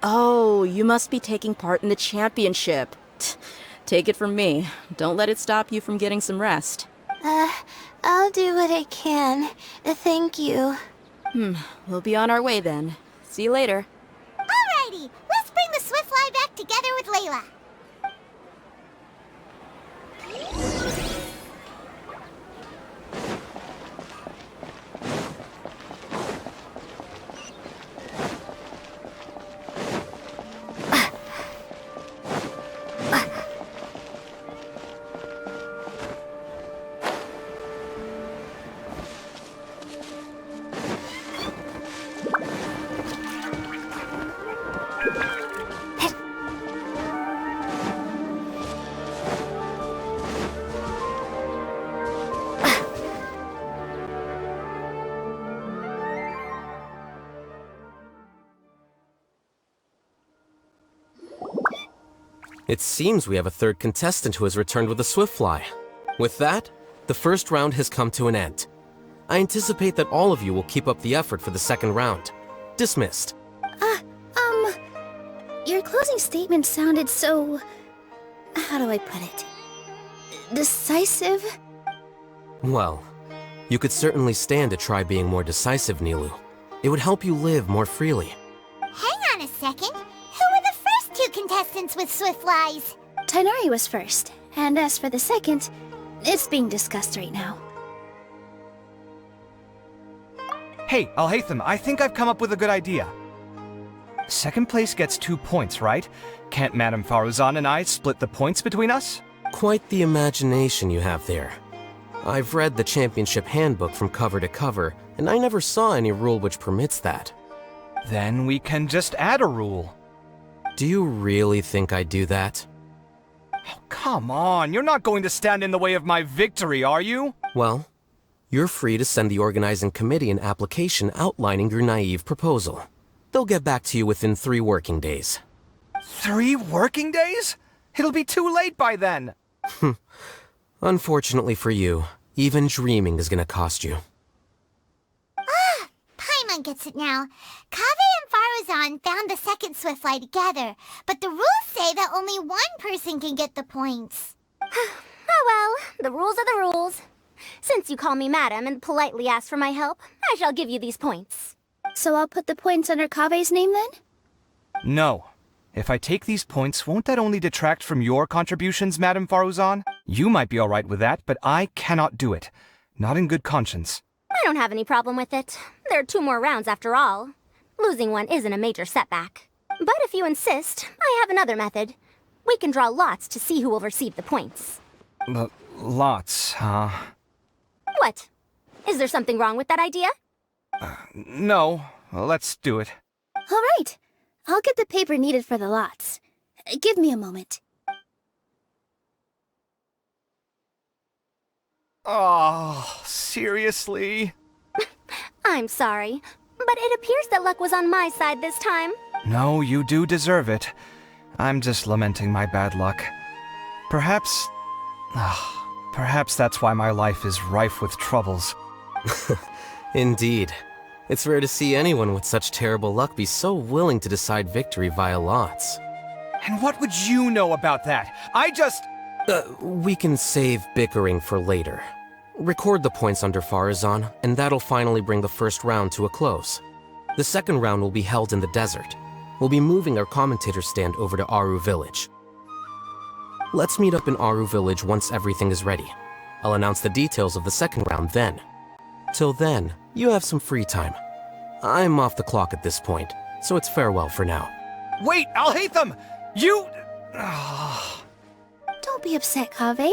Speaker 12: Oh, you must be taking part in the championship. Take it from me. Don't let it stop you from getting some rest.
Speaker 15: I'll do what I can. Thank you.
Speaker 12: We'll be on our way then. See you later.
Speaker 1: Alrighty, let's bring the swiftfly back together with Layla.
Speaker 14: It seems we have a third contestant who has returned with a swiftfly. With that, the first round has come to an end. I anticipate that all of you will keep up the effort for the second round. Dismissed.
Speaker 10: Your closing statement sounded so... how do I put it? Decisive?
Speaker 14: Well, you could certainly stand to try being more decisive, Nilu. It would help you live more freely.
Speaker 1: Hang on a second. Who were the first two contestants with swiftflies?
Speaker 10: Tainari was first, and as for the second, it's being discussed right now.
Speaker 9: Hey, Alhaitham, I think I've come up with a good idea. Second place gets 2 points, right? Can't Madame Faruzan and I split the points between us?
Speaker 14: Quite the imagination you have there. I've read the championship handbook from cover to cover, and I never saw any rule which permits that.
Speaker 9: Then we can just add a rule.
Speaker 14: Do you really think I'd do that?
Speaker 9: Oh, come on, you're not going to stand in the way of my victory, are you?
Speaker 14: Well, you're free to send the organizing committee an application outlining your naive proposal. They'll get back to you within 3 working days.
Speaker 9: 3 working days? It'll be too late by then.
Speaker 14: Unfortunately for you, even dreaming is gonna cost you.
Speaker 1: Paimon gets it now. Kaveh and Faruzan found the second swiftfly together, but the rules say that only one person can get the points.
Speaker 10: Oh well, the rules are the rules. Since you call me madam and politely ask for my help, I shall give you these points.
Speaker 15: So I'll put the points under Kave's name then?
Speaker 9: No. If I take these points, won't that only detract from your contributions, Madame Faruzan? You might be alright with that, but I cannot do it. Not in good conscience.
Speaker 10: I don't have any problem with it. There are 2 more rounds after all. Losing one isn't a major setback. But if you insist, I have another method. We can draw lots to see who will receive the points.
Speaker 9: Lots, huh?
Speaker 10: What? Is there something wrong with that idea?
Speaker 9: No. Let's do it.
Speaker 15: All right. I'll get the paper needed for the lots. Give me a moment.
Speaker 9: Oh, seriously?
Speaker 10: I'm sorry, but it appears that luck was on my side this time.
Speaker 9: No, you do deserve it. I'm just lamenting my bad luck. Perhaps that's why my life is rife with troubles.
Speaker 14: Indeed. It's rare to see anyone with such terrible luck be so willing to decide victory via lots.
Speaker 9: And what would you know about that?
Speaker 14: We can save bickering for later. Record the points under Faruzan, and that'll finally bring the first round to a close. The second round will be held in the desert. We'll be moving our commentator stand over to Aru Village. Let's meet up in Aru Village once everything is ready. I'll announce the details of the second round then. Till then, you have some free time. I'm off the clock at this point, so it's farewell for now.
Speaker 9: Wait, I'll hate them! You...
Speaker 15: Don't be upset, Kave.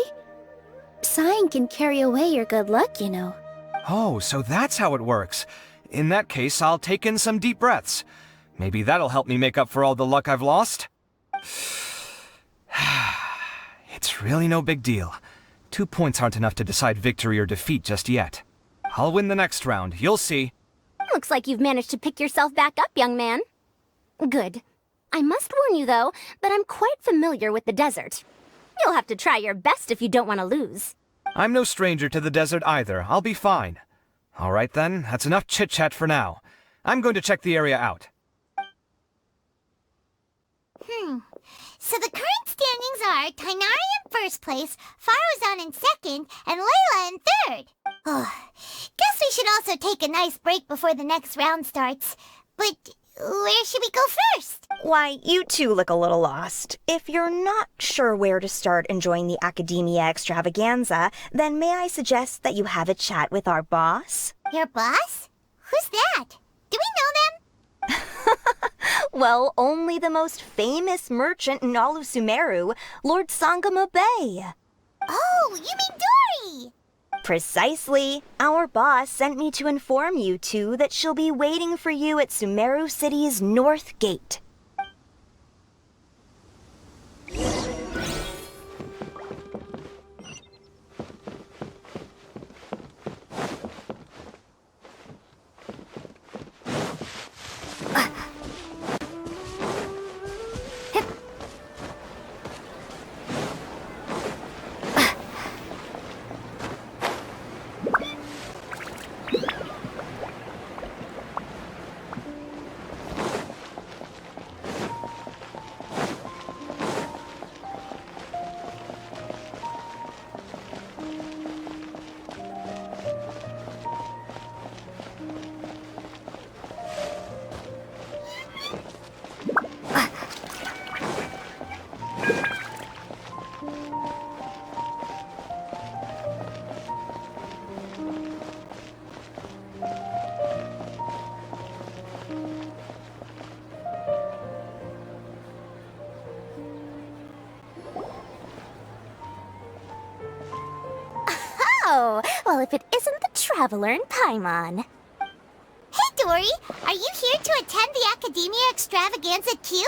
Speaker 15: Sighing can carry away your good luck, you know.
Speaker 9: Oh, so that's how it works. In that case, I'll take in some deep breaths. Maybe that'll help me make up for all the luck I've lost. It's really no big deal. 2 points aren't enough to decide victory or defeat just yet. I'll win the next round, you'll see.
Speaker 10: Looks like you've managed to pick yourself back up, young man. Good. I must warn you, though, that I'm quite familiar with the desert. You'll have to try your best if you don't want to lose.
Speaker 9: I'm no stranger to the desert either. I'll be fine. All right then, that's enough chit-chat for now. I'm going to check the area out.
Speaker 1: So the current standings are Tainari in first place, Faruzan in second, and Layla in third. Oh, guess we should also take a nice break before the next round starts. But where should we go first?
Speaker 5: Why, you two look a little lost. If you're not sure where to start enjoying the Academia Extravaganza, then may I suggest that you have a chat with our boss?
Speaker 1: Your boss? Who's that? Do we know them?
Speaker 5: Well, only the most famous merchant in all of Sumeru, Lord Sangama Bay.
Speaker 1: Oh, you mean Dory!
Speaker 5: Precisely. Our boss sent me to inform you two that she'll be waiting for you at Sumeru City's North Gate.
Speaker 10: Oh, well, if it isn't the Traveler in Paimon.
Speaker 1: Hey, Dory! Are you here to attend the Academia Extravaganza too?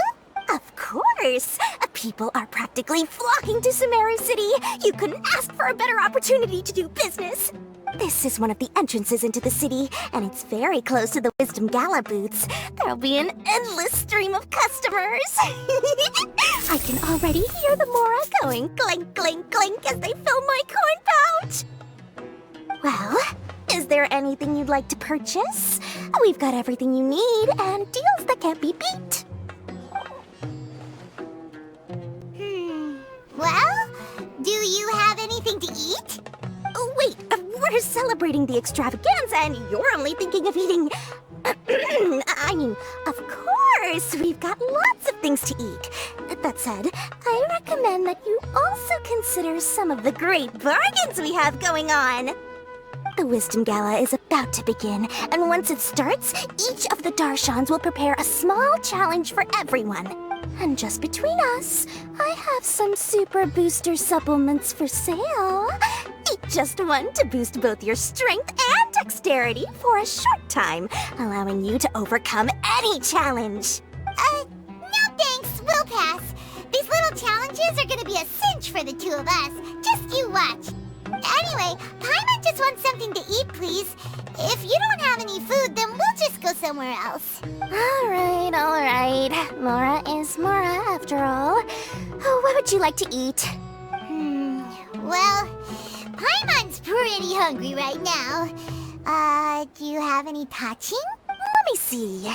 Speaker 10: Of course! People are practically flocking to Sumeru City! You couldn't ask for a better opportunity to do business! This is one of the entrances into the city, and it's very close to the Wisdom Gala booths. There'll be an endless stream of customers! I can already hear the Mora going clink, clink, clink as they fill my coin pouch! Well, is there anything you'd like to purchase? We've got everything you need, and deals that can't be beat!
Speaker 1: Well, do you have anything to eat?
Speaker 10: Oh, wait, We're celebrating the extravaganza and you're only thinking of eating... I mean, of course, we've got lots of things to eat. That said, I recommend that you also consider some of the great bargains we have going on. The Wisdom Gala is about to begin, and once it starts, each of the Darshans will prepare a small challenge for everyone. And just between us, I have some super booster supplements for sale. Eat just one to boost both your strength and dexterity for a short time, allowing you to overcome any challenge.
Speaker 1: No thanks, we'll pass. These little challenges are gonna be a cinch for the two of us. Just you watch. Anyway, Paimon just wants something to eat, please. If you don't have any food, then we'll just go somewhere else.
Speaker 10: Alright. Mora is Mora, after all. What would you like to eat?
Speaker 1: Well, Paimon's pretty hungry right now. Do you have any touching?
Speaker 10: Let me see.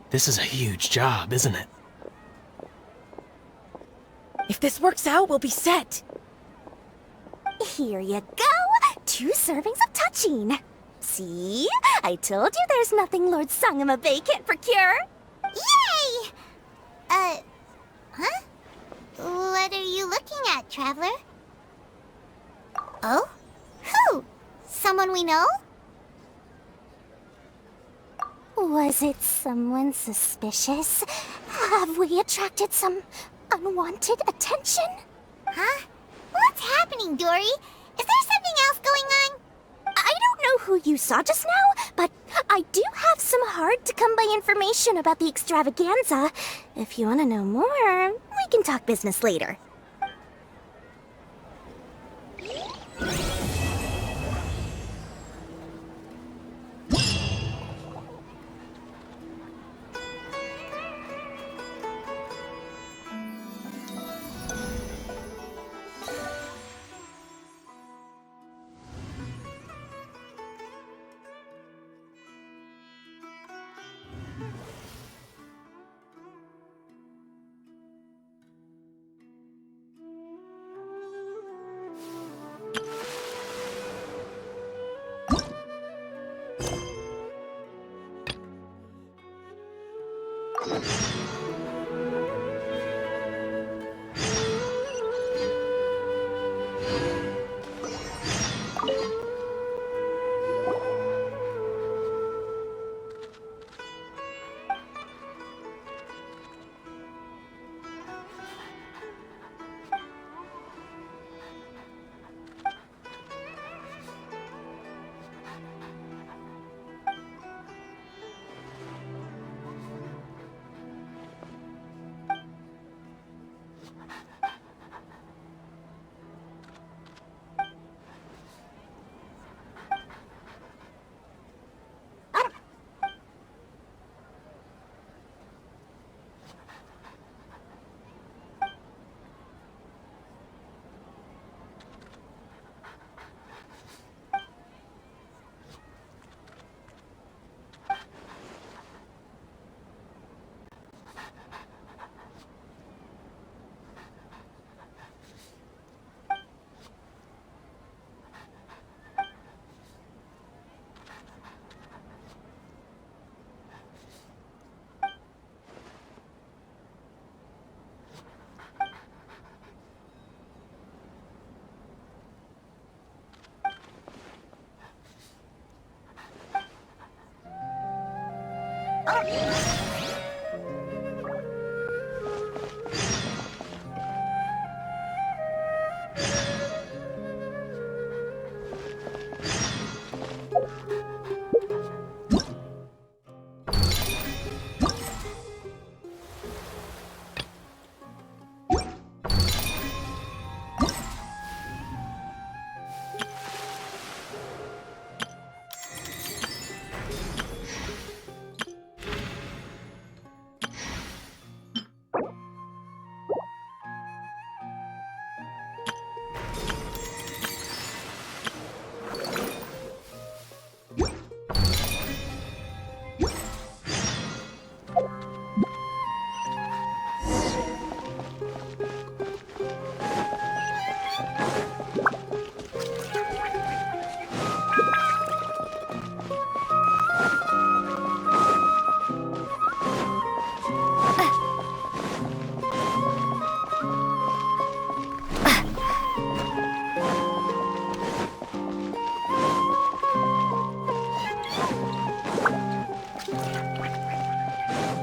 Speaker 19: This is a huge job, isn't it?
Speaker 17: If this works out, we'll be set.
Speaker 10: Here you go! 2 servings of touching. See? I told you there's nothing Lord Sangamabe can't procure.
Speaker 1: Yay! Huh? What are you looking at, Traveler? Oh? Who? Someone we know?
Speaker 10: Was it someone suspicious? Have we attracted some unwanted attention?
Speaker 1: Huh? What's happening, Dory? Is there something else going on?
Speaker 10: I don't know who you saw just now, but I do have some hard-to-come-by information about the extravaganza. If you want to know more, we can talk business later.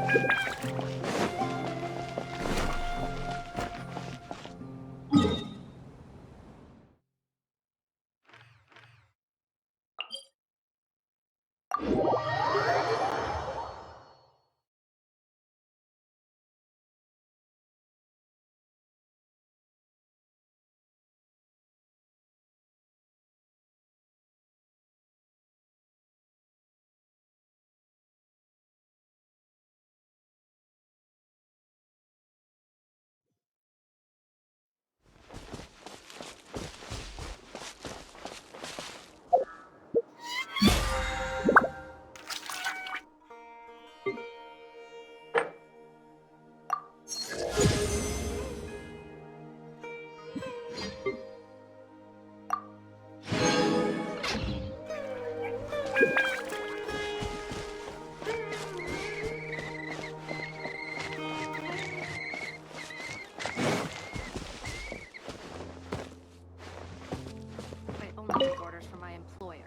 Speaker 20: I only take orders from my employer.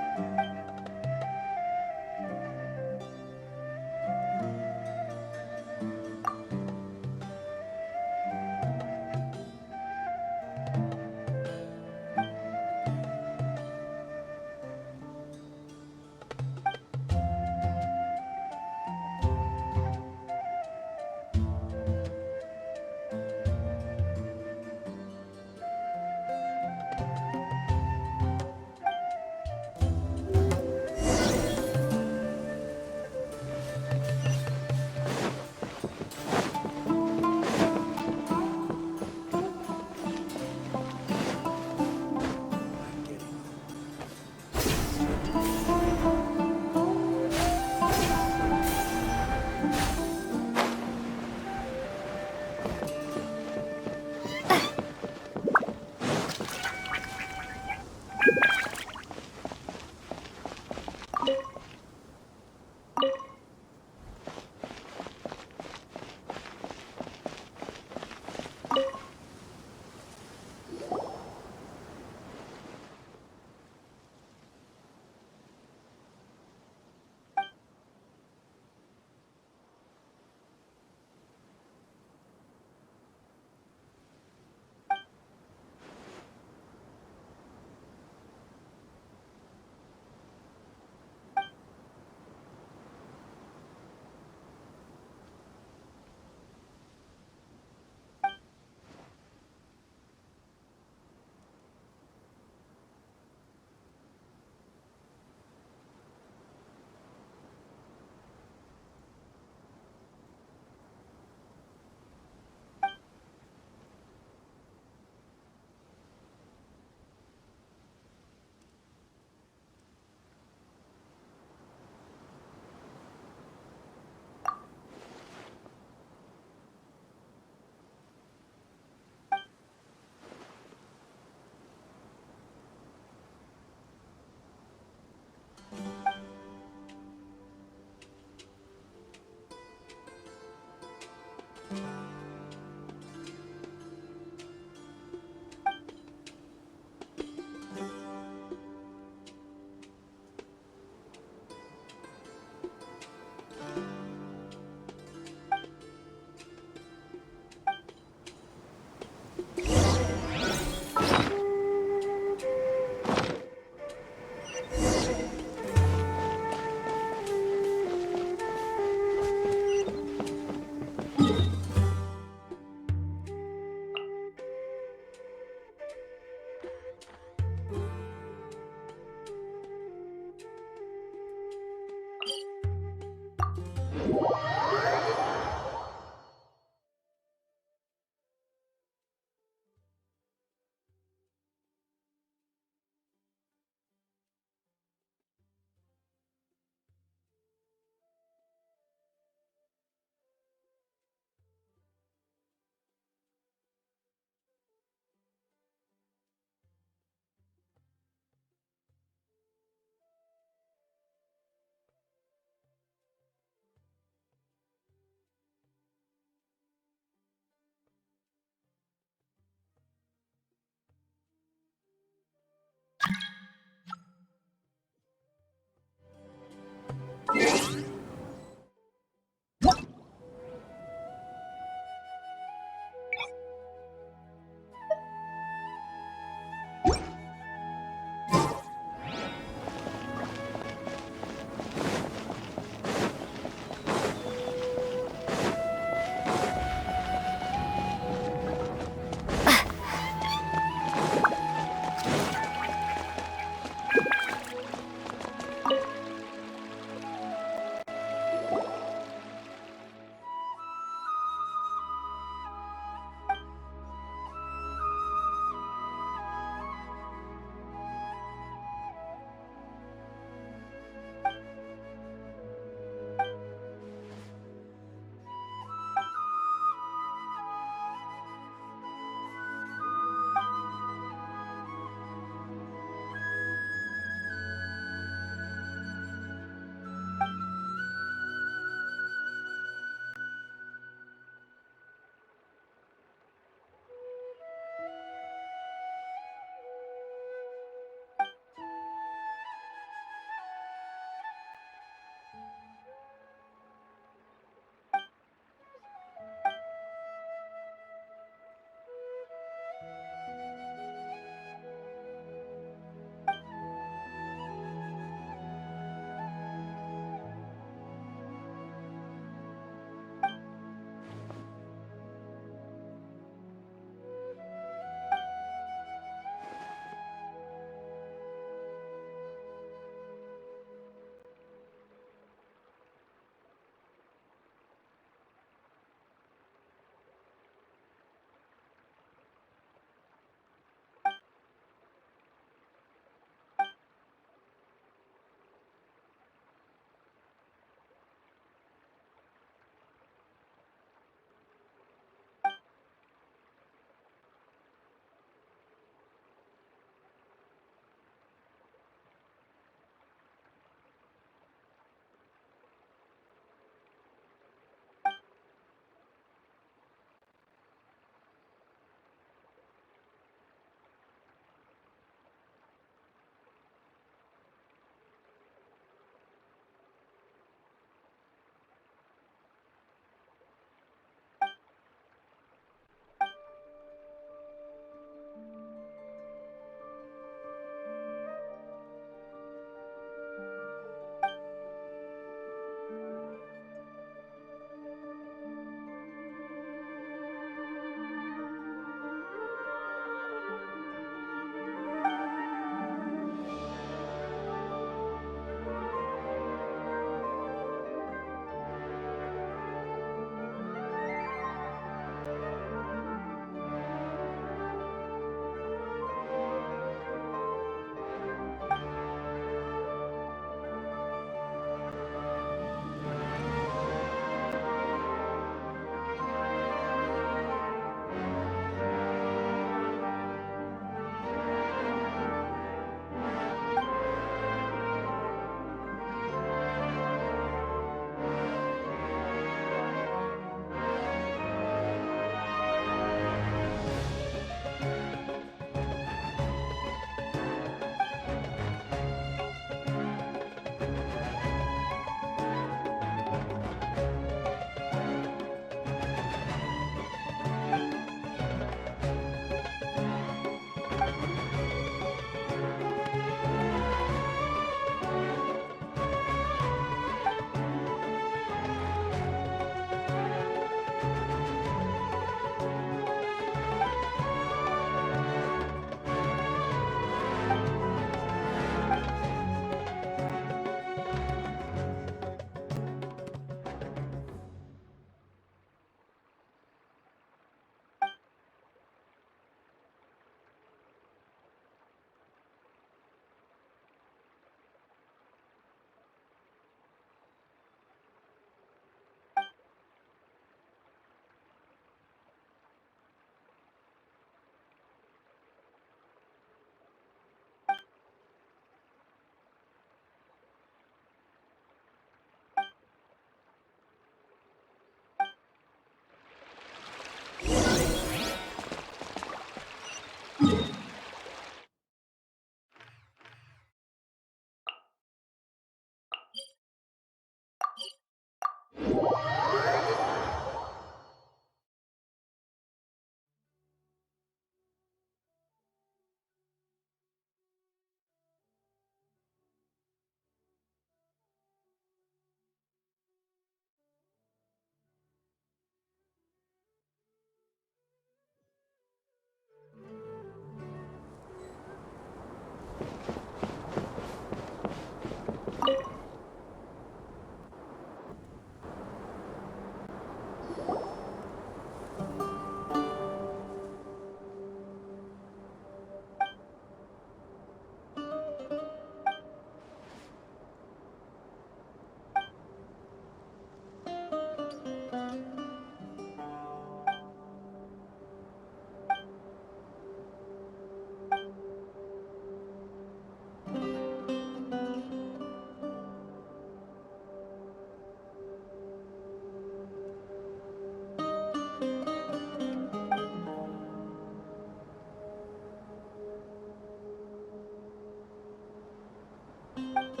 Speaker 1: Thank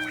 Speaker 1: you.